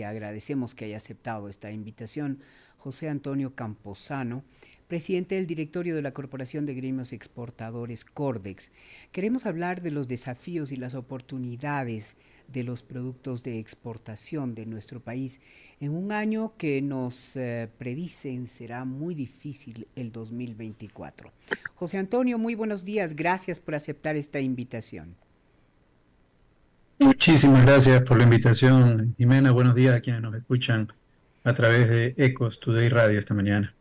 y agradecemos que haya aceptado esta invitación, José Antonio Camposano, presidente del directorio de la Corporación de Gremios Exportadores Cordex. Queremos hablar de los desafíos y las oportunidades de los productos de exportación de nuestro país en un año que nos predicen será muy difícil, el 2024. José Antonio, muy buenos días, gracias por aceptar esta invitación. Muchísimas gracias por la invitación, Jimena. Buenos días a quienes nos escuchan a través de Ecos Today Radio esta mañana.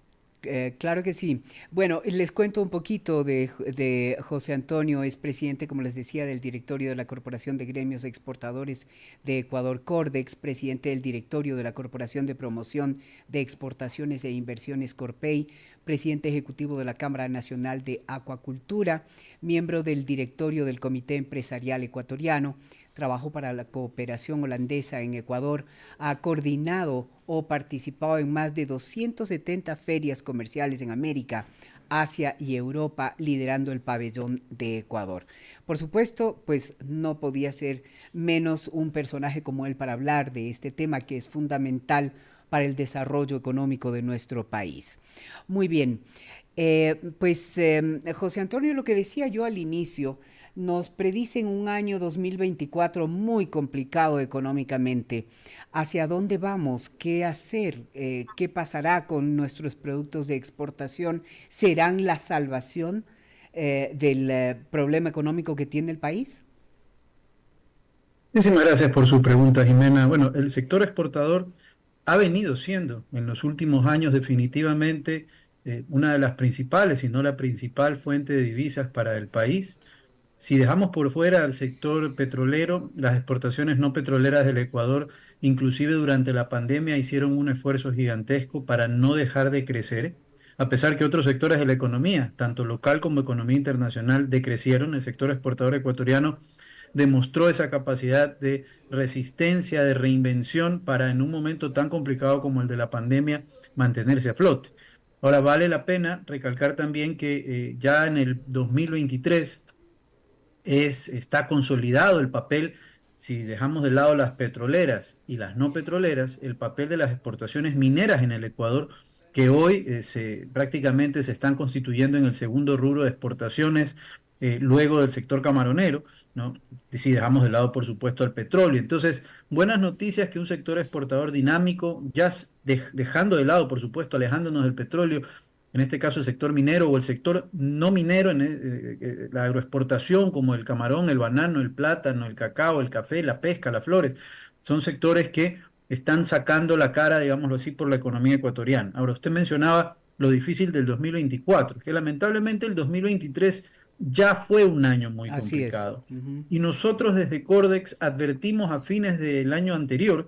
Claro que sí. Bueno, les cuento un poquito de José Antonio. Es presidente, como les decía, del directorio de la Corporación de Gremios Exportadores de Ecuador, Cordex, presidente del directorio de la Corporación de Promoción de Exportaciones e Inversiones, Corpey, presidente ejecutivo de la Cámara Nacional de Acuacultura, miembro del directorio del Comité Empresarial Ecuatoriano, trabajó para la cooperación holandesa en Ecuador, ha coordinado o participado en más de 270 ferias comerciales en América, Asia y Europa, liderando el pabellón de Ecuador. Por supuesto, pues no podía ser menos un personaje como él para hablar de este tema que es fundamental para el desarrollo económico de nuestro país. Muy bien, José Antonio, lo que decía yo al inicio, nos predicen un año 2024 muy complicado económicamente. ¿Hacia dónde vamos? ¿Qué hacer? ¿Qué pasará con nuestros productos de exportación? ¿Serán la salvación del problema económico que tiene el país? Muchísimas gracias por su pregunta, Jimena. Bueno, el sector exportador ha venido siendo en los últimos años definitivamente una de las principales, si no la principal fuente de divisas para el país. Si dejamos por fuera al sector petrolero, las exportaciones no petroleras del Ecuador, inclusive durante la pandemia, hicieron un esfuerzo gigantesco para no dejar de crecer, a pesar que otros sectores de la economía, tanto local como economía internacional, decrecieron. El sector exportador ecuatoriano demostró esa capacidad de resistencia, de reinvención para en un momento tan complicado como el de la pandemia mantenerse a flote. Ahora vale la pena recalcar también que ya en el 2023 está consolidado el papel, si dejamos de lado las petroleras y las no petroleras, el papel de las exportaciones mineras en el Ecuador, que hoy prácticamente se están constituyendo en el segundo rubro de exportaciones, luego del sector camaronero, ¿no? Y si dejamos de lado, por supuesto, al petróleo. Entonces, buenas noticias que un sector exportador dinámico, dejando de lado, por supuesto, alejándonos del petróleo, en este caso el sector minero o el sector no minero, la agroexportación como el camarón, el banano, el plátano, el cacao, el café, la pesca, las flores, son sectores que están sacando la cara, digámoslo así, por la economía ecuatoriana. Ahora, usted mencionaba lo difícil del 2024, que lamentablemente el 2023 ya fue un año muy Así es. complicado. Ujú. Y nosotros desde Cordex advertimos a fines del año anterior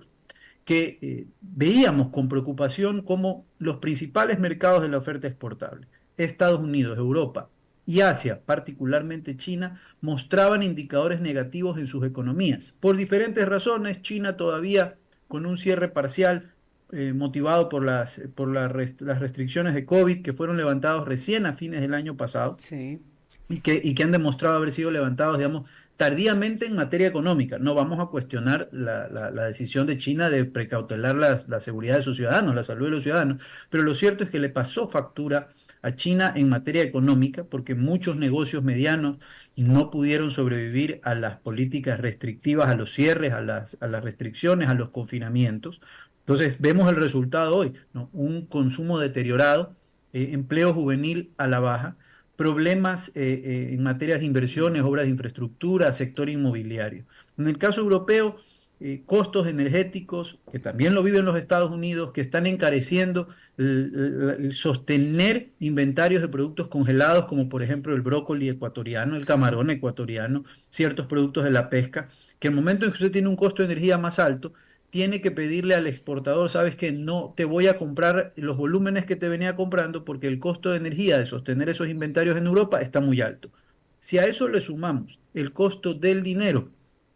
que veíamos con preocupación cómo los principales mercados de la oferta exportable, Estados Unidos, Europa y Asia, particularmente China, mostraban indicadores negativos en sus economías. Por diferentes razones, China todavía con un cierre parcial motivado por las restricciones de COVID que fueron levantados recién a fines del año pasado Sí. y que han demostrado haber sido levantados, digamos, tardíamente en materia económica. No vamos a cuestionar la decisión de China de precautelar la seguridad de sus ciudadanos, la salud de los ciudadanos, pero lo cierto es que le pasó factura a China en materia económica porque muchos negocios medianos no pudieron sobrevivir a las políticas restrictivas, a los cierres, a las restricciones, a los confinamientos. Entonces, vemos el resultado hoy, ¿no? Un consumo deteriorado, empleo juvenil a la baja, problemas en materias de inversiones, obras de infraestructura, sector inmobiliario. En el caso europeo, costos energéticos, que también lo viven los Estados Unidos, que están encareciendo el sostener inventarios de productos congelados, como por ejemplo el brócoli ecuatoriano, el Sí. camarón ecuatoriano, ciertos productos de la pesca, que el momento en que usted tiene un costo de energía más alto, tiene que pedirle al exportador, sabes que no te voy a comprar los volúmenes que te venía comprando porque el costo de energía de sostener esos inventarios en Europa está muy alto. Si a eso le sumamos el costo del dinero,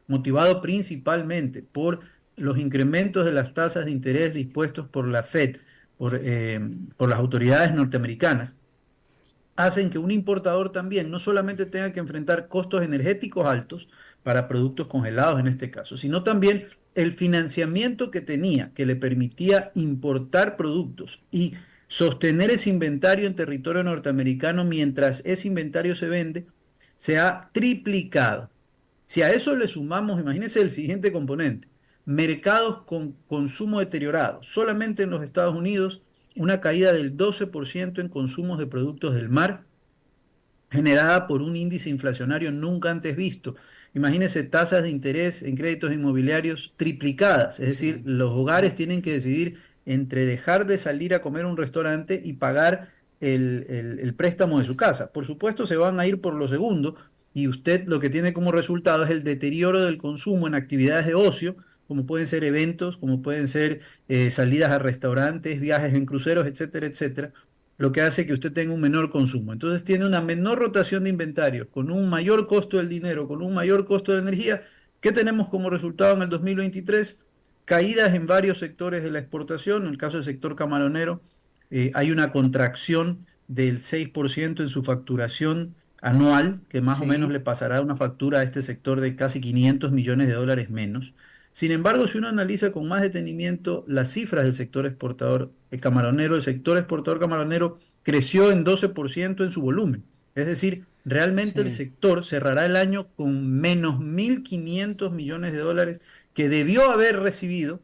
motivado principalmente por los incrementos de las tasas de interés dispuestos por la Fed, por las autoridades norteamericanas, hacen que un importador también no solamente tenga que enfrentar costos energéticos altos para productos congelados en este caso, sino también el financiamiento que tenía, que le permitía importar productos y sostener ese inventario en territorio norteamericano mientras ese inventario se vende, se ha triplicado. Si a eso le sumamos, imagínense el siguiente componente, mercados con consumo deteriorado. Solamente en los Estados Unidos, una caída del 12% en consumos de productos del mar, generada por un índice inflacionario nunca antes visto. Imagínense tasas de interés en créditos inmobiliarios triplicadas, es decir, Sí, los hogares tienen que decidir entre dejar de salir a comer a un restaurante y pagar el préstamo de su casa. Por supuesto, se van a ir por lo segundo y usted lo que tiene como resultado es el deterioro del consumo en actividades de ocio, como pueden ser eventos, como pueden ser salidas a restaurantes, viajes en cruceros, etcétera, etcétera, lo que hace que usted tenga un menor consumo. Entonces tiene una menor rotación de inventarios, con un mayor costo del dinero, con un mayor costo de energía. ¿Qué tenemos como resultado en el 2023? Caídas en varios sectores de la exportación. En el caso del sector camaronero, hay una contracción del 6% en su facturación anual, que más o menos sí, le pasará una factura a este sector de casi 500 millones de dólares menos. Sin embargo, si uno analiza con más detenimiento las cifras del sector exportador camaronero, el sector exportador camaronero creció en 12% en su volumen. Es decir, realmente el sí. sector cerrará el año con menos 1.500 millones de dólares que debió haber recibido,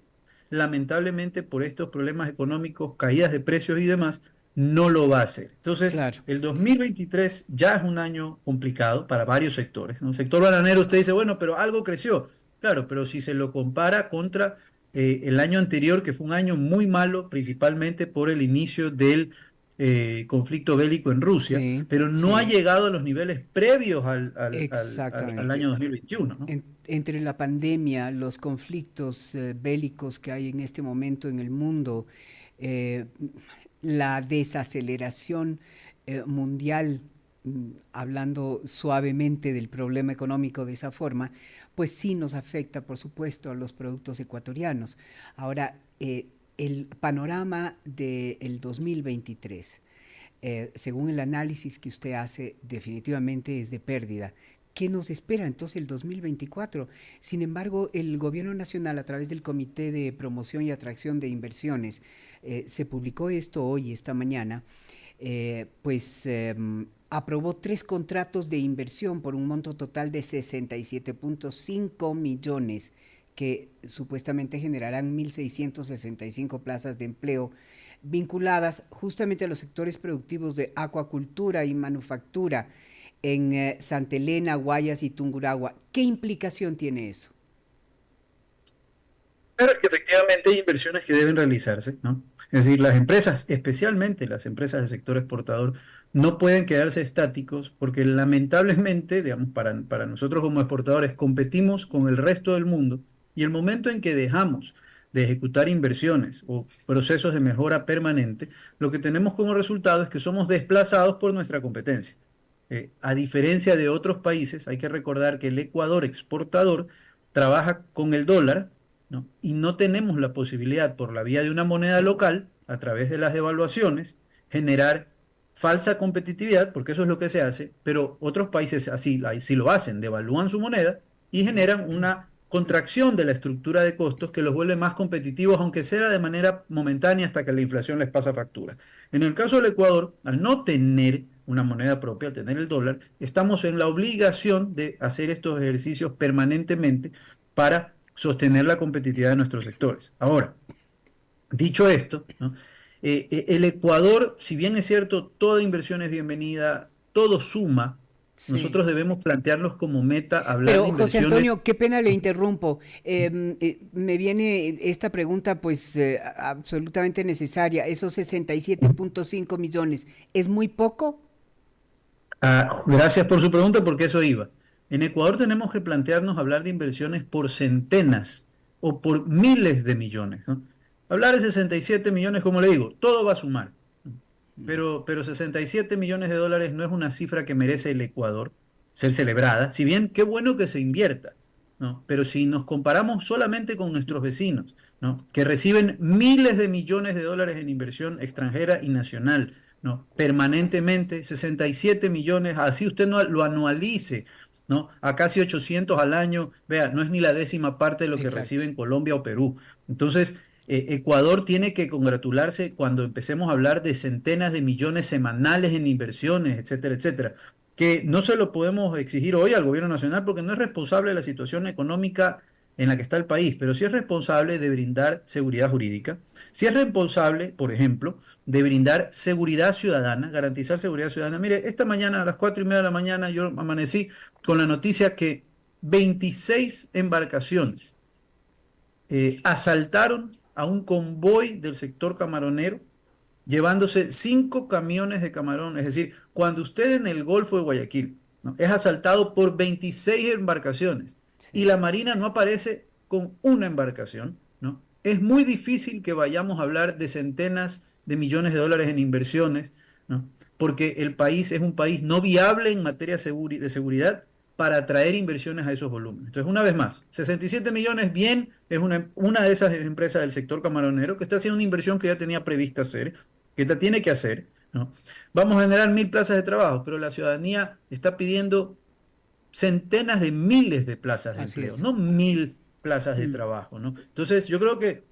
lamentablemente por estos problemas económicos, caídas de precios y demás, no lo va a hacer. Entonces, Claro. el 2023 ya es un año complicado para varios sectores, ¿no? El sector bananero, usted dice, bueno, pero algo creció. Claro, pero si se lo compara contra el año anterior, que fue un año muy malo, principalmente por el inicio del conflicto bélico en Rusia, Sí, pero no ha sí, llegado a los niveles previos al año exactamente. 2021, ¿no? Entre la pandemia, los conflictos bélicos que hay en este momento en el mundo, eh, la desaceleración mundial, hablando suavemente del problema económico de esa forma, pues sí nos afecta, por supuesto, a los productos ecuatorianos. Ahora, el panorama del 2023, según el análisis que usted hace, definitivamente es de pérdida. ¿Qué nos espera entonces el 2024? Sin embargo, el Gobierno Nacional, a través del Comité de Promoción y Atracción de Inversiones, se publicó esto hoy, esta mañana, aprobó 3 contratos de inversión por un monto total de 67.5 millones que supuestamente generarán 1.665 plazas de empleo vinculadas justamente a los sectores productivos de acuacultura y manufactura en Santa Elena, Guayas y Tungurahua. ¿Qué implicación tiene eso? Pero que efectivamente hay inversiones que deben realizarse, ¿no? Es decir, las empresas, especialmente las empresas del sector exportador, no pueden quedarse estáticos porque lamentablemente, digamos, para nosotros como exportadores competimos con el resto del mundo y el momento en que dejamos de ejecutar inversiones o procesos de mejora permanente, lo que tenemos como resultado es que somos desplazados por nuestra competencia. A diferencia de otros países, hay que recordar que el Ecuador exportador trabaja con el dólar, ¿no? Y no tenemos la posibilidad por la vía de una moneda local, a través de las devaluaciones, generar falsa competitividad, porque eso es lo que se hace, pero otros países así lo hacen, devalúan su moneda y generan una contracción de la estructura de costos que los vuelve más competitivos, aunque sea de manera momentánea hasta que la inflación les pasa factura. En el caso del Ecuador, al no tener una moneda propia, al tener el dólar, estamos en la obligación de hacer estos ejercicios permanentemente para sostener la competitividad de nuestros sectores. Ahora, dicho esto, ¿no? El Ecuador, si bien es cierto, toda inversión es bienvenida, todo suma, Sí. nosotros debemos plantearnos como meta hablar de Pero José inversiones. Antonio, qué pena le interrumpo. Me viene esta pregunta pues absolutamente necesaria. Esos 67.5 millones, ¿es muy poco? Gracias por su pregunta, porque eso iba. En Ecuador tenemos que plantearnos hablar de inversiones por centenas o por miles de millones, ¿no? Hablar de 67 millones, como le digo, todo va a sumar, ¿no? Pero 67 millones de dólares no es una cifra que merece el Ecuador ser celebrada, si bien qué bueno que se invierta, ¿no? Pero si nos comparamos solamente con nuestros vecinos, ¿no? Que reciben miles de millones de dólares en inversión extranjera y nacional, ¿no? Permanentemente, 67 millones, así usted no lo anualice ¿no? A casi 800 al año, vea, no es ni la décima parte de lo que Exacto. reciben Colombia o Perú. Entonces, Ecuador tiene que congratularse cuando empecemos a hablar de centenas de millones semanales en inversiones, etcétera, etcétera, que no se lo podemos exigir hoy al gobierno nacional porque no es responsable de la situación económica en la que está el país, pero sí es responsable de brindar seguridad jurídica, sí es responsable, por ejemplo, de brindar seguridad ciudadana, garantizar seguridad ciudadana. Mire, esta mañana a las 4:30 de la mañana yo amanecí con la noticia que 26 embarcaciones asaltaron a un convoy del sector camaronero, llevándose 5 camiones de camarón. Es decir, cuando usted en el Golfo de Guayaquil, ¿no?, es asaltado por 26 embarcaciones y Sí. la Marina no aparece con una embarcación, ¿no? Es muy difícil que vayamos a hablar de centenas de millones de dólares en inversiones, ¿no? Porque el país es un país no viable en materia de seguridad para atraer inversiones a esos volúmenes. Entonces, una vez más, 67 millones, bien, es una de esas empresas del sector camaronero que está haciendo una inversión que ya tenía prevista hacer, que la tiene que hacer, ¿no? Vamos a generar 1.000 plazas de trabajo, pero la ciudadanía está pidiendo centenas de miles de plazas de Así empleo, es. no 1.000 plazas de Mm. trabajo, ¿no? Entonces, yo creo que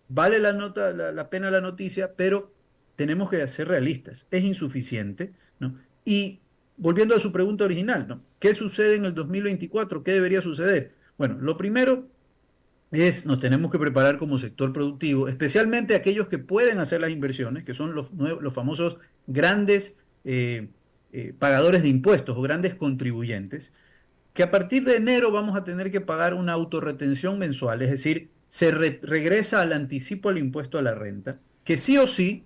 vale la pena la noticia, pero tenemos que ser realistas. Es insuficiente, ¿no? Y volviendo a su pregunta original, ¿no? ¿Qué sucede en el 2024? ¿Qué debería suceder? Bueno, lo primero nos tenemos que preparar como sector productivo, especialmente aquellos que pueden hacer las inversiones, que son los famosos grandes pagadores de impuestos o grandes contribuyentes, que a partir de enero vamos a tener que pagar una autorretención mensual, es decir, regresa al anticipo al impuesto a la renta, que sí o sí,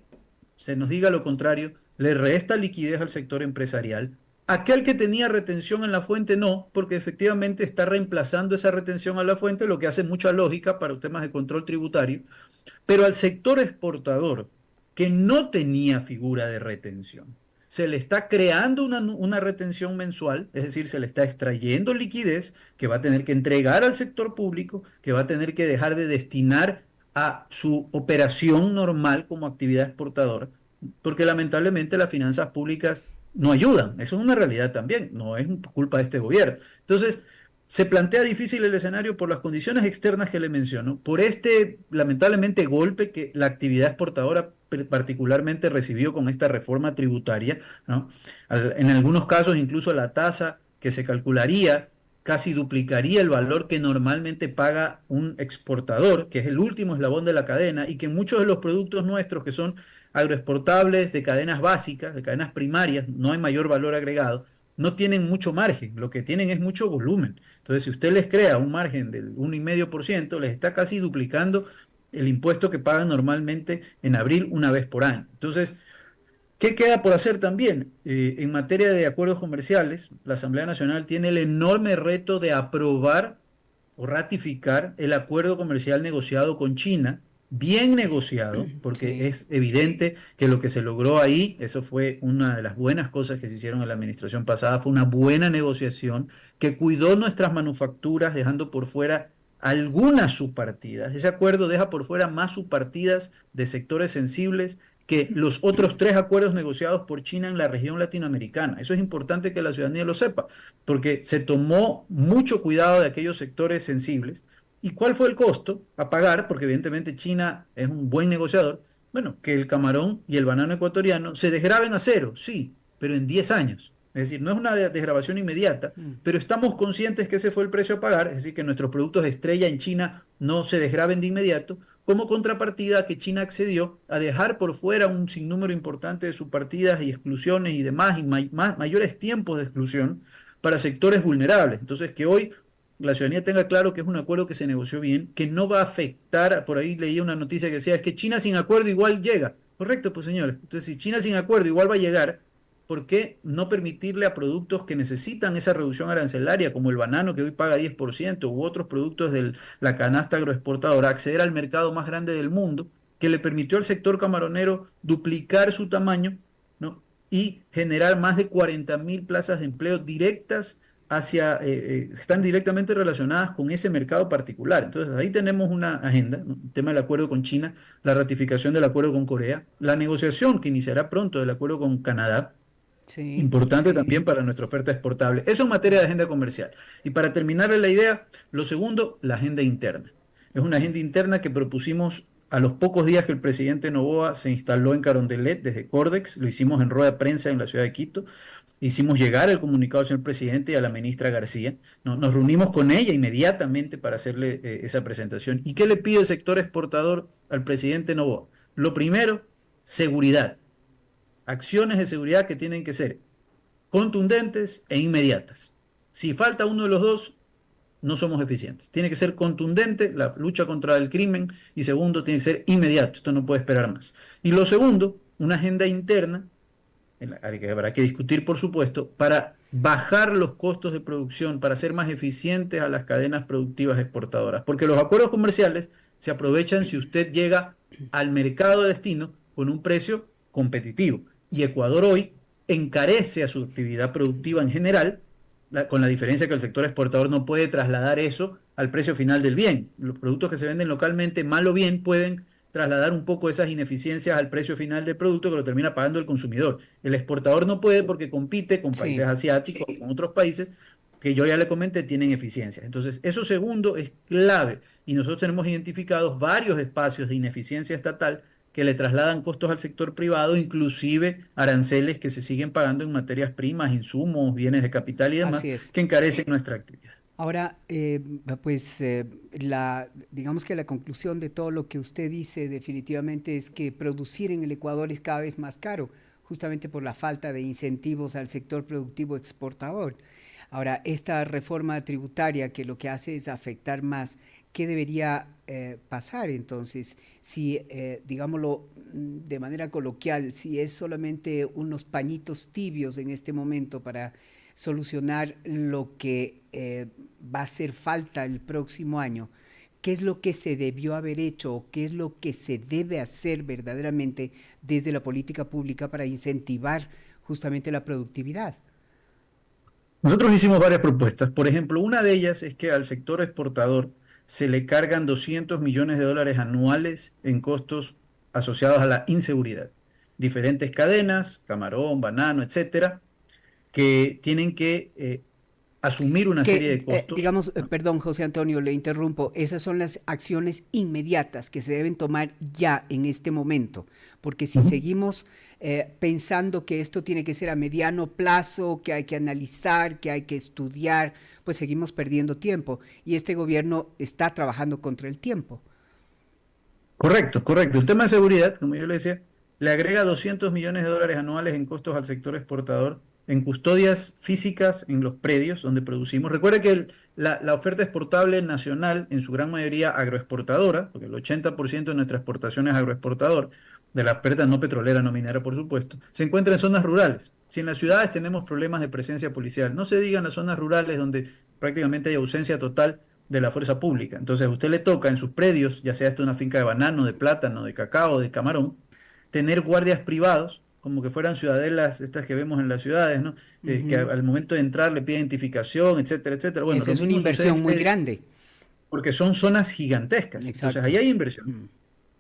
se nos diga lo contrario, le resta liquidez al sector empresarial. Aquel que tenía retención en la fuente no, porque efectivamente está reemplazando esa retención a la fuente, lo que hace mucha lógica para temas de control tributario, pero al sector exportador, que no tenía figura de retención, se le está creando una retención mensual, es decir, se le está extrayendo liquidez que va a tener que entregar al sector público, que va a tener que dejar de destinar a su operación normal como actividad exportadora, porque lamentablemente las finanzas públicas no ayudan. Eso es una realidad también, no es culpa de este gobierno. Entonces, se plantea difícil el escenario por las condiciones externas que le menciono, por este lamentablemente golpe que la actividad exportadora particularmente recibió con esta reforma tributaria, ¿no? En algunos casos incluso la tasa que se calcularía casi duplicaría el valor que normalmente paga un exportador, que es el último eslabón de la cadena, y que muchos de los productos nuestros que son agroexportables de cadenas básicas, de cadenas primarias, no hay mayor valor agregado, no tienen mucho margen, lo que tienen es mucho volumen. Entonces, si usted les crea un margen del 1,5%, les está casi duplicando el impuesto que pagan normalmente en abril una vez por año. Entonces, ¿qué queda por hacer también? En materia de acuerdos comerciales, la Asamblea Nacional tiene el enorme reto de aprobar o ratificar el acuerdo comercial negociado con China, bien negociado, porque Sí. es evidente que lo que se logró ahí, eso fue una de las buenas cosas que se hicieron en la administración pasada, fue una buena negociación que cuidó nuestras manufacturas, dejando por fuera algunas subpartidas. Ese acuerdo deja por fuera más subpartidas de sectores sensibles que los otros 3 acuerdos negociados por China en la región latinoamericana. Eso es importante que la ciudadanía lo sepa, porque se tomó mucho cuidado de aquellos sectores sensibles. ¿Y cuál fue el costo a pagar? Porque evidentemente China es un buen negociador. Bueno, que el camarón y el banano ecuatoriano se desgraven a cero, sí, pero en 10 años. Es decir, no es una desgrabación inmediata, Mm. pero estamos conscientes que ese fue el precio a pagar, es decir, que nuestros productos de estrella en China no se desgraven de inmediato, como contrapartida a que China accedió a dejar por fuera un sinnúmero importante de sus partidas y exclusiones y demás, y mayores tiempos de exclusión para sectores vulnerables. Entonces, que hoy la ciudadanía tenga claro que es un acuerdo que se negoció bien, que no va a afectar, por ahí leí una noticia que decía, es que China sin acuerdo igual llega. Correcto, pues señores. Entonces, si China sin acuerdo igual va a llegar, ¿por qué no permitirle a productos que necesitan esa reducción arancelaria, como el banano que hoy paga 10%, u otros productos de la canasta agroexportadora, acceder al mercado más grande del mundo, que le permitió al sector camaronero duplicar su tamaño, ¿no? Y generar más de 40.000 plazas de empleo directas están directamente relacionadas con ese mercado particular. Entonces, ahí tenemos una agenda, ¿no? El tema del acuerdo con China, la ratificación del acuerdo con Corea, la negociación que iniciará pronto del acuerdo con Canadá, Sí, Importante también sí. para nuestra oferta exportable. Eso en materia de agenda comercial. Y para terminar la idea, lo segundo, la agenda interna. Es una agenda interna que propusimos a los pocos días que el presidente Noboa se instaló en Carondelet desde Cordex. Lo hicimos en rueda de prensa en la ciudad de Quito. Hicimos llegar el comunicado al señor presidente y a la ministra García. Nos reunimos con ella inmediatamente para hacerle esa presentación. ¿Y qué le pide el sector exportador al presidente Noboa? Lo primero, seguridad. Acciones de seguridad que tienen que ser contundentes e inmediatas. Si falta uno de los dos, no somos eficientes. Tiene que ser contundente la lucha contra el crimen y segundo, tiene que ser inmediato. Esto no puede esperar más. Y lo segundo, una agenda interna, en la que habrá que discutir, por supuesto, para bajar los costos de producción, para hacer más eficientes a las cadenas productivas exportadoras. Porque los acuerdos comerciales se aprovechan si usted llega al mercado de destino con un precio competitivo. Y Ecuador hoy encarece a su actividad productiva en general, con la diferencia que el sector exportador no puede trasladar eso al precio final del bien. Los productos que se venden localmente, mal o bien, pueden trasladar un poco esas ineficiencias al precio final del producto que lo termina pagando el consumidor. El exportador no puede porque compite con países Sí. asiáticos, con otros países que yo ya le comenté tienen eficiencias. Entonces, eso segundo es clave y nosotros tenemos identificados varios espacios de ineficiencia estatal que le trasladan costos al sector privado, inclusive aranceles que se siguen pagando en materias primas, insumos, bienes de capital y demás, Así es. que encarecen nuestra actividad. Ahora, pues digamos que la conclusión de todo lo que usted dice definitivamente es que producir en el Ecuador es cada vez más caro, justamente por la falta de incentivos al sector productivo exportador. Ahora, esta reforma tributaria que lo que hace es afectar más, ¿qué debería pasar entonces? Si, digámoslo de manera coloquial, si es solamente unos pañitos tibios en este momento para solucionar lo que va a hacer falta el próximo año, ¿qué es lo que se debió haber hecho o qué es lo que se debe hacer verdaderamente desde la política pública para incentivar justamente la productividad? Nosotros hicimos varias propuestas. Por ejemplo, una de ellas es que al sector exportador se le cargan 200 millones de dólares anuales en costos asociados a la inseguridad. Diferentes cadenas, camarón, banano, etcétera, que tienen que asumir una serie Que, de costos, digamos, ¿no? perdón, José Antonio, le interrumpo, esas son las acciones inmediatas que se deben tomar ya en este momento, porque si Ujú. seguimos pensando que esto tiene que ser a mediano plazo, que hay que analizar, que hay que estudiar, pues seguimos perdiendo tiempo y este gobierno está trabajando contra el tiempo. Correcto, correcto. El tema de seguridad, como yo le decía, le agrega 200 millones de dólares anuales en costos al sector exportador, en custodias físicas en los predios donde producimos. Recuerde que la oferta exportable nacional, en su gran mayoría agroexportadora, porque el 80% de nuestra exportación es agroexportador, de la oferta no petrolera, no minera, por supuesto, se encuentra en zonas rurales. Si en las ciudades tenemos problemas de presencia policial, no se diga en las zonas rurales donde prácticamente hay ausencia total de la fuerza pública. Entonces, a usted le toca en sus predios, ya sea esta una finca de banano, de plátano, de cacao, de camarón, tener guardias privados, como que fueran ciudadelas, estas que vemos en las ciudades, ¿no? Que Ujú. al momento de entrar le piden identificación, etcétera, etcétera. Bueno, Esa lo es una mismo sucede en inversión muy Sede, grande. porque son zonas gigantescas. Entonces, ahí Exacto. hay inversión. Mm,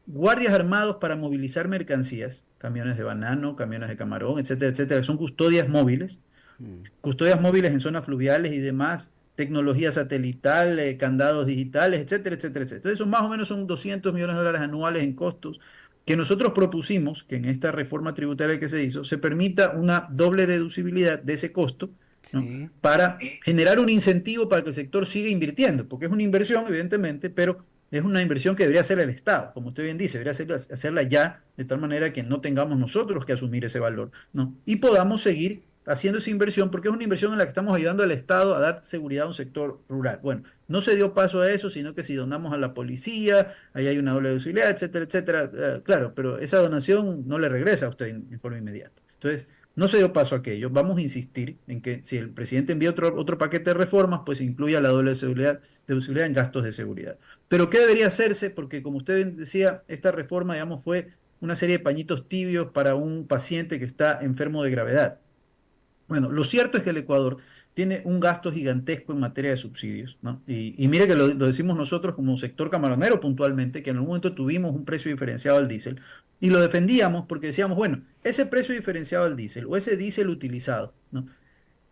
Guardias armados para movilizar mercancías, camiones de banano, camiones de camarón, etcétera, etcétera. Son mm. custodias móviles en zonas fluviales y demás, tecnología satelital, candados digitales, etcétera, etcétera, etcétera. Entonces, eso más o menos son 200 millones de dólares anuales en costos que nosotros propusimos que en esta reforma tributaria que se hizo se permita una doble deducibilidad de ese costo, ¿no? Sí. Para generar un incentivo para que el sector siga invirtiendo, porque es una inversión, evidentemente, pero es una inversión que debería hacer el Estado, como usted bien dice, debería hacerla ya de tal manera que no tengamos nosotros que asumir ese valor, ¿no? Y podamos seguir haciendo esa inversión, porque es una inversión en la que estamos ayudando al Estado a dar seguridad a un sector rural. Bueno, no se dio paso a eso, sino que si donamos a la policía, ahí hay una doble deducibilidad, etcétera, etcétera. Claro, pero esa donación no le regresa a usted en forma inmediata. Entonces, no se dio paso a aquello. Vamos a insistir en que si el presidente envía otro paquete de reformas, pues incluya la doble deducibilidad en gastos de seguridad. Pero ¿qué debería hacerse? Porque como usted bien decía, esta reforma, digamos, fue una serie de pañitos tibios para un paciente que está enfermo de gravedad. Bueno, lo cierto es que el Ecuador tiene un gasto gigantesco en materia de subsidios, ¿no? Y mire que lo decimos nosotros como sector camaronero puntualmente, que en algún momento tuvimos un precio diferenciado al diésel y lo defendíamos porque decíamos, bueno, ese precio diferenciado al diésel o ese diésel utilizado, ¿no?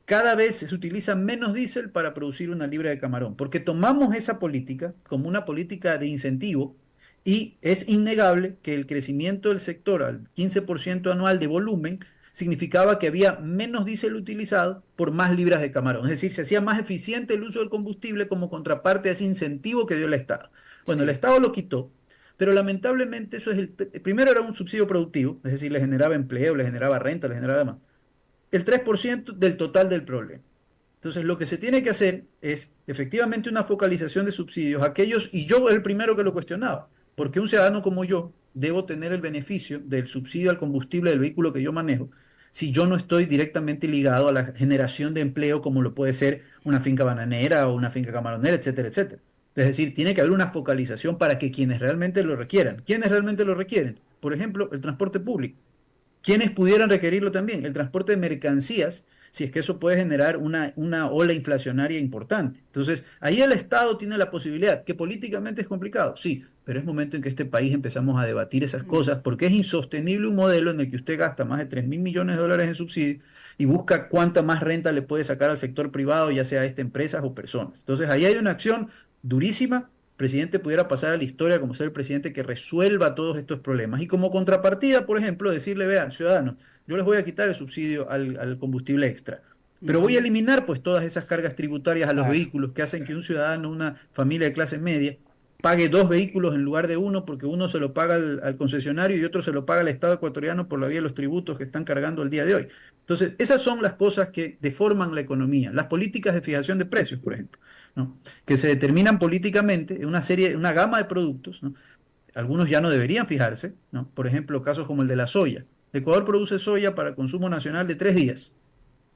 Cada vez se utiliza menos diésel para producir una libra de camarón, porque tomamos esa política como una política de incentivo y es innegable que el crecimiento del sector al 15% anual de volumen significaba que había menos diésel utilizado por más libras de camarón. Es decir, se hacía más eficiente el uso del combustible como contraparte a ese incentivo que dio el Estado. Bueno, el Sí. Estado lo quitó, pero lamentablemente eso es primero era un subsidio productivo, es decir, le generaba empleo, le generaba renta, le generaba demás el 3% del total del problema. Entonces, lo que se tiene que hacer es efectivamente una focalización de subsidios, aquellos, y yo el primero que lo cuestionaba, porque un ciudadano como yo debo tener el beneficio del subsidio al combustible del vehículo que yo manejo, si yo no estoy directamente ligado a la generación de empleo como lo puede ser una finca bananera o una finca camaronera, etcétera, etcétera. Es decir, tiene que haber una focalización para que quienes realmente lo requieran. ¿Quiénes realmente lo requieren? Por ejemplo, el transporte público. ¿Quiénes pudieran requerirlo también? El transporte de mercancías, si es que eso puede generar una ola inflacionaria importante. Entonces, ahí el Estado tiene la posibilidad, que políticamente es complicado, sí, pero es momento en que este país empezamos a debatir esas Mm. cosas, porque es insostenible un modelo en el que usted gasta más de 3.000 millones de dólares en subsidios y busca cuánta más renta le puede sacar al sector privado, ya sea a esta empresas o personas. Entonces, ahí hay una acción durísima presidente pudiera pasar a la historia como ser el presidente que resuelva todos estos problemas. Y como contrapartida, por ejemplo, decirle, vean, ciudadanos, yo les voy a quitar el subsidio al combustible extra, pero voy a Ujú. eliminar pues todas esas cargas tributarias a los Claro. vehículos que hacen que un ciudadano, una familia de clase media, pague dos vehículos en lugar de uno porque uno se lo paga al concesionario y otro se lo paga al Estado ecuatoriano por la vía de los tributos que están cargando el día de hoy. Entonces, esas son las cosas que deforman la economía. Las políticas de fijación de precios, por ejemplo, ¿no? Que se determinan políticamente en una serie, una gama de productos, ¿no? Algunos ya no deberían fijarse, ¿no? Por ejemplo, casos como el de la soya. Ecuador produce soya para consumo nacional de 3 días,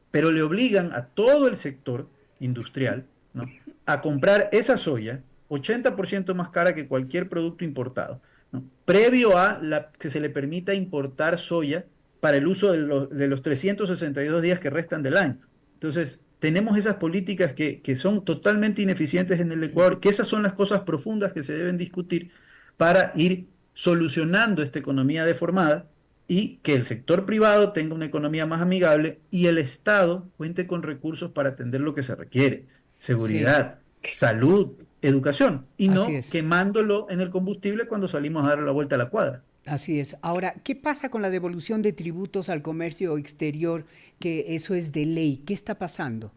pero le obligan a todo el sector industrial, ¿no? A comprar esa soya 80% más cara que cualquier producto importado, ¿no? Previo a que se le permita importar soya para el uso de los 362 días que restan del año. Entonces, tenemos esas políticas que son totalmente ineficientes en el Ecuador, que esas son las cosas profundas que se deben discutir para ir solucionando esta economía deformada y que el sector privado tenga una economía más amigable y el Estado cuente con recursos para atender lo que se requiere, Sí, seguridad, salud, educación, y así no es. quemándolo en el combustible cuando salimos a dar la vuelta a la cuadra. Así es. Ahora, ¿qué pasa con la devolución de tributos al comercio exterior? Que eso es de ley. ¿Qué está pasando?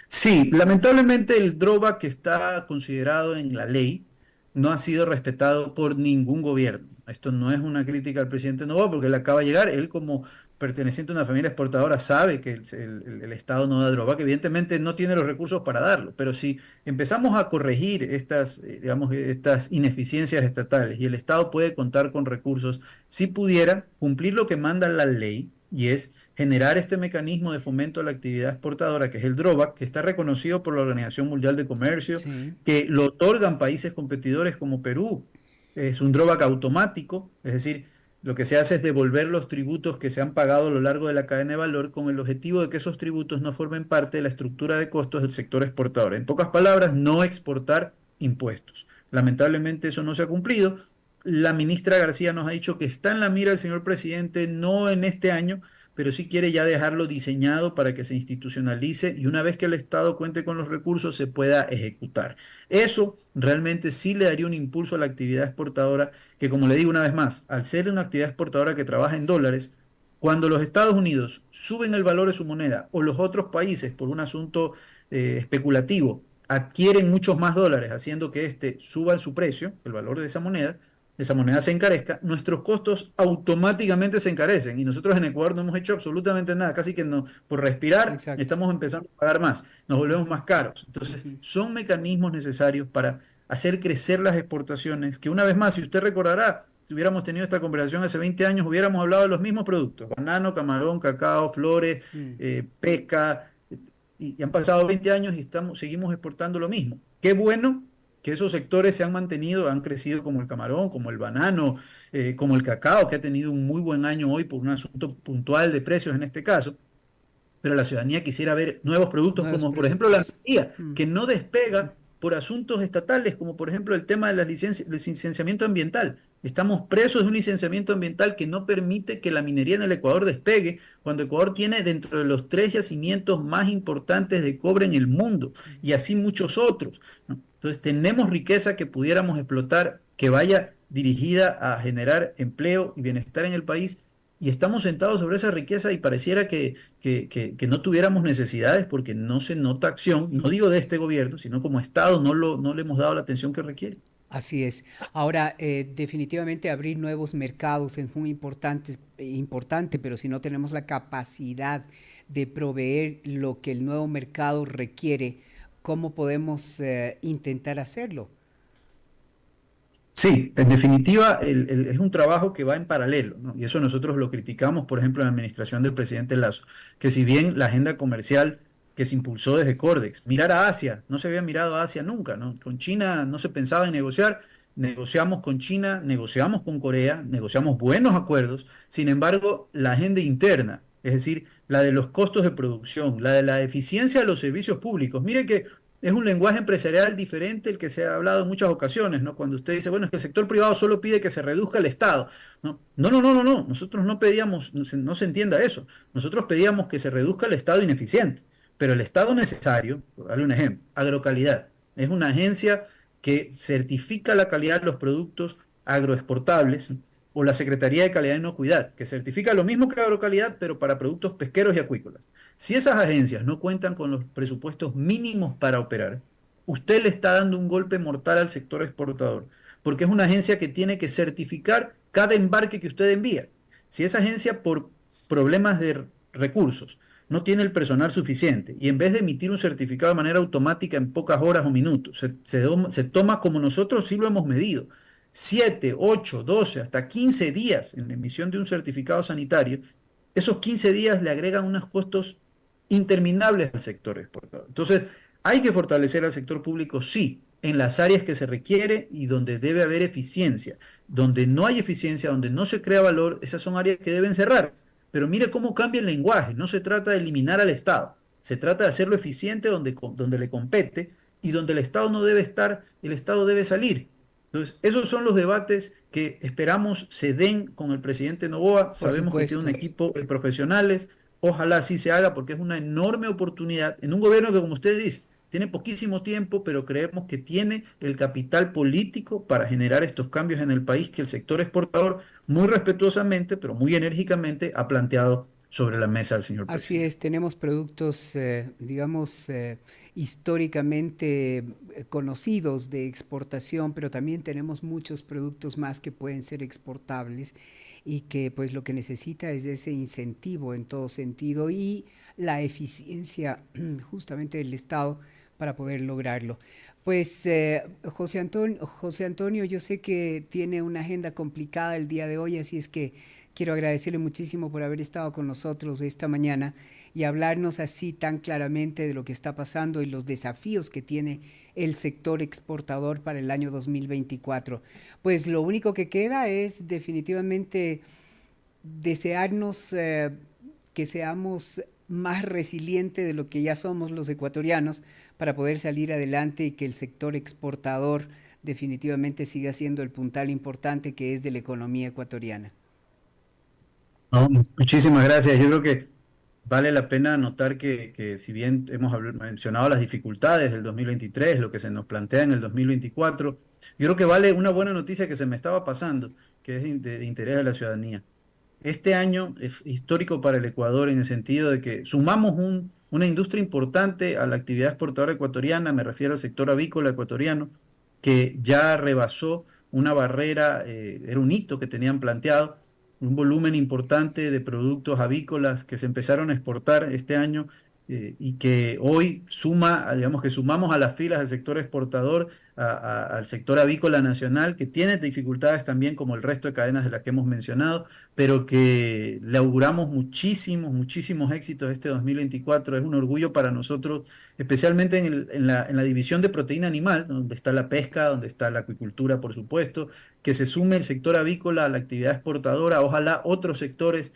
Sí, lamentablemente el drawback que está considerado en la ley no ha sido respetado por ningún gobierno. Esto no es una crítica al presidente Noboa porque él acaba de llegar, él como perteneciente a una familia exportadora sabe que el Estado no da drawback, evidentemente no tiene los recursos para darlo, pero si empezamos a corregir estas, digamos, estas ineficiencias estatales y el Estado puede contar con recursos, si pudiera cumplir lo que manda la ley y es generar este mecanismo de fomento a la actividad exportadora, que es el drawback, que está reconocido por la Organización Mundial de Comercio, Sí. que lo otorgan países competidores como Perú. Es un drawback automático, es decir, lo que se hace es devolver los tributos que se han pagado a lo largo de la cadena de valor con el objetivo de que esos tributos no formen parte de la estructura de costos del sector exportador. En pocas palabras, no exportar impuestos. Lamentablemente eso no se ha cumplido. La ministra García nos ha dicho que está en la mira del señor presidente, no en este año, pero sí quiere ya dejarlo diseñado para que se institucionalice y una vez que el Estado cuente con los recursos se pueda ejecutar. Eso realmente sí le daría un impulso a la actividad exportadora, que como le digo una vez más, al ser una actividad exportadora que trabaja en dólares, cuando los Estados Unidos suben el valor de su moneda o los otros países por un asunto especulativo adquieren muchos más dólares, haciendo que éste suba en su precio, el valor de esa moneda se encarezca, nuestros costos automáticamente se encarecen. Y nosotros en Ecuador no hemos hecho absolutamente nada, casi que no, por respirar Exacto. estamos empezando a pagar más, nos volvemos más caros. Entonces, Ujú. son mecanismos necesarios para hacer crecer las exportaciones, que una vez más, si usted recordará, si hubiéramos tenido esta conversación hace 20 años, hubiéramos hablado de los mismos productos, banano, camarón, cacao, flores, Mm. pesca, y han pasado 20 años y seguimos exportando lo mismo. Qué bueno que esos sectores se han mantenido, han crecido como el camarón, como el banano, como el cacao, que ha tenido un muy buen año hoy por un asunto puntual de precios en este caso, pero la ciudadanía quisiera ver nuevos productos Nuevos como por ejemplo la productos. minería, Mm. que no despega por asuntos estatales, como por ejemplo el tema de la licenciamiento ambiental. Estamos presos de un licenciamiento ambiental que no permite que la minería en el Ecuador despegue, cuando Ecuador tiene dentro de los 3 yacimientos más importantes de cobre en el mundo, y así muchos otros, ¿no? Entonces tenemos riqueza que pudiéramos explotar, que vaya dirigida a generar empleo y bienestar en el país, y estamos sentados sobre esa riqueza y pareciera que no tuviéramos necesidades porque no se nota acción, no digo de este gobierno, sino como Estado no le hemos dado la atención que requiere. Así es. Ahora, definitivamente abrir nuevos mercados es muy importante, pero si no tenemos la capacidad de proveer lo que el nuevo mercado requiere, ¿cómo podemos intentar hacerlo? Sí, en definitiva, es un trabajo que va en paralelo, ¿no? Y eso nosotros lo criticamos, por ejemplo, en la administración del presidente Lazo, que si bien la agenda comercial que se impulsó desde Cordex, mirar a Asia, no se había mirado a Asia nunca, ¿no? Con China no se pensaba en negociar, negociamos con China, negociamos con Corea, negociamos buenos acuerdos, sin embargo, la agenda interna, es decir, la de los costos de producción, la de la eficiencia de los servicios públicos, mire que es un lenguaje empresarial diferente el que se ha hablado en muchas ocasiones, ¿no? Cuando usted dice, bueno, es que el sector privado solo pide que se reduzca el Estado, ¿no? No, no, no, no, no. Nosotros no pedíamos, no se entienda eso. Nosotros pedíamos que se reduzca el Estado ineficiente, pero el Estado necesario, por darle un ejemplo, Agrocalidad, es una agencia que certifica la calidad de los productos agroexportables, o la Secretaría de Calidad y Inocuidad, que certifica lo mismo que Agrocalidad, pero para productos pesqueros y acuícolas. Si esas agencias no cuentan con los presupuestos mínimos para operar, usted le está dando un golpe mortal al sector exportador, porque es una agencia que tiene que certificar cada embarque que usted envía. Si esa agencia por problemas de recursos no tiene el personal suficiente y en vez de emitir un certificado de manera automática en pocas horas o minutos, se toma como nosotros sí lo hemos medido, 7, 8, 12, hasta 15 días en la emisión de un certificado sanitario, esos 15 días le agregan unos costos interminables al sector exportador. Entonces, hay que fortalecer al sector público, sí, en las áreas que se requiere y donde debe haber eficiencia. Donde no hay eficiencia, donde no se crea valor, esas son áreas que deben cerrar. Pero mire cómo cambia el lenguaje. No se trata de eliminar al Estado, se trata de hacerlo eficiente donde le compete, y donde el Estado no debe estar, el Estado debe salir. Entonces, esos son los debates que esperamos se den con el presidente Noboa. Por Sabemos que tiene un supuesto. equipo de profesionales. Ojalá así se haga porque es una enorme oportunidad en un gobierno que, como usted dice, tiene poquísimo tiempo, pero creemos que tiene el capital político para generar estos cambios en el país que el sector exportador, muy respetuosamente, pero muy enérgicamente, ha planteado sobre la mesa al señor Así presidente. es, tenemos productos, digamos, históricamente conocidos de exportación, pero también tenemos muchos productos más que pueden ser exportables y que pues lo que necesita es ese incentivo en todo sentido y la eficiencia justamente del Estado para poder lograrlo. Pues José Antonio, yo sé que tiene una agenda complicada el día de hoy, así es que quiero agradecerle muchísimo por haber estado con nosotros esta mañana y hablarnos así tan claramente de lo que está pasando y los desafíos que tiene el sector exportador para el año 2024. Pues lo único que queda es definitivamente desearnos que seamos más resilientes de lo que ya somos los ecuatorianos para poder salir adelante y que el sector exportador definitivamente siga siendo el puntal importante que es de la economía ecuatoriana. No, muchísimas gracias. Yo creo que vale la pena notar que si bien hemos mencionado las dificultades del 2023, lo que se nos plantea en el 2024, yo creo que vale una buena noticia que se me estaba pasando, que es de interés de la ciudadanía. Este año es histórico para el Ecuador en el sentido de que sumamos una industria importante a la actividad exportadora ecuatoriana, me refiero al sector avícola ecuatoriano, que ya rebasó una barrera, era un hito que tenían planteado, un volumen importante de productos avícolas que se empezaron a exportar este año, y que hoy digamos que sumamos a las filas del sector exportador, al sector avícola nacional, que tiene dificultades también como el resto de cadenas de las que hemos mencionado, pero que le auguramos muchísimos, muchísimos éxitos este 2024. Es un orgullo para nosotros, especialmente en la división de proteína animal, donde está la pesca, donde está la acuicultura, por supuesto, que se sume el sector avícola a la actividad exportadora. Ojalá otros sectores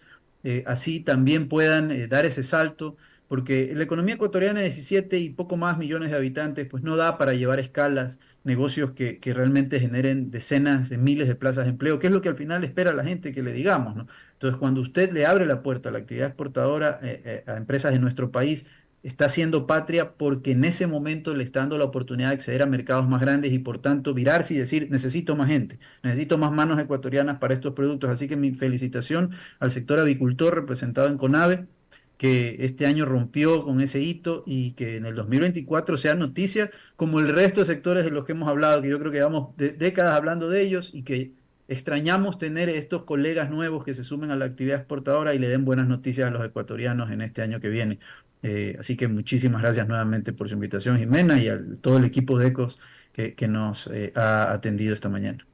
así también puedan dar ese salto. porque la economía ecuatoriana de 17 y poco más millones de habitantes, pues no da para llevar a escalas negocios que realmente generen decenas de miles de plazas de empleo, que es lo que al final espera la gente que le digamos, ¿no? Entonces, cuando usted le abre la puerta a la actividad exportadora a empresas de nuestro país, está haciendo patria porque en ese momento le está dando la oportunidad de acceder a mercados más grandes y por tanto virarse y decir, necesito más gente, necesito más manos ecuatorianas para estos productos. Así que mi felicitación al sector avicultor representado en CONAVE, que este año rompió con ese hito y que en el 2024 sea noticia, como el resto de sectores de los que hemos hablado, que yo creo que llevamos décadas hablando de ellos y que extrañamos tener estos colegas nuevos que se sumen a la actividad exportadora y le den buenas noticias a los ecuatorianos en este año que viene. Así que muchísimas gracias nuevamente por su invitación, Jimena, y a todo el equipo de ECOS que nos ha atendido esta mañana.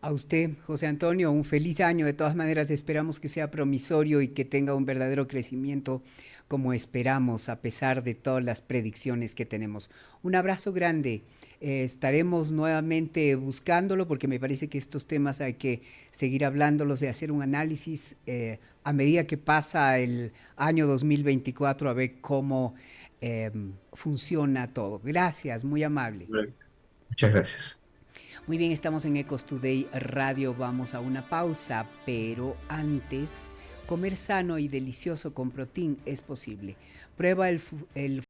A usted, José Antonio, un feliz año. De todas maneras, esperamos que sea promisorio y que tenga un verdadero crecimiento como esperamos, a pesar de todas las predicciones que tenemos. Un abrazo grande. Estaremos nuevamente buscándolo porque me parece que estos temas hay que seguir hablándolos, de hacer un análisis a medida que pasa el año 2024, a ver cómo funciona todo. Gracias, muy amable. Muchas gracias. Muy bien, estamos en Ecos Today Radio, vamos a una pausa, pero antes, comer sano y delicioso con Protein es posible. Prueba el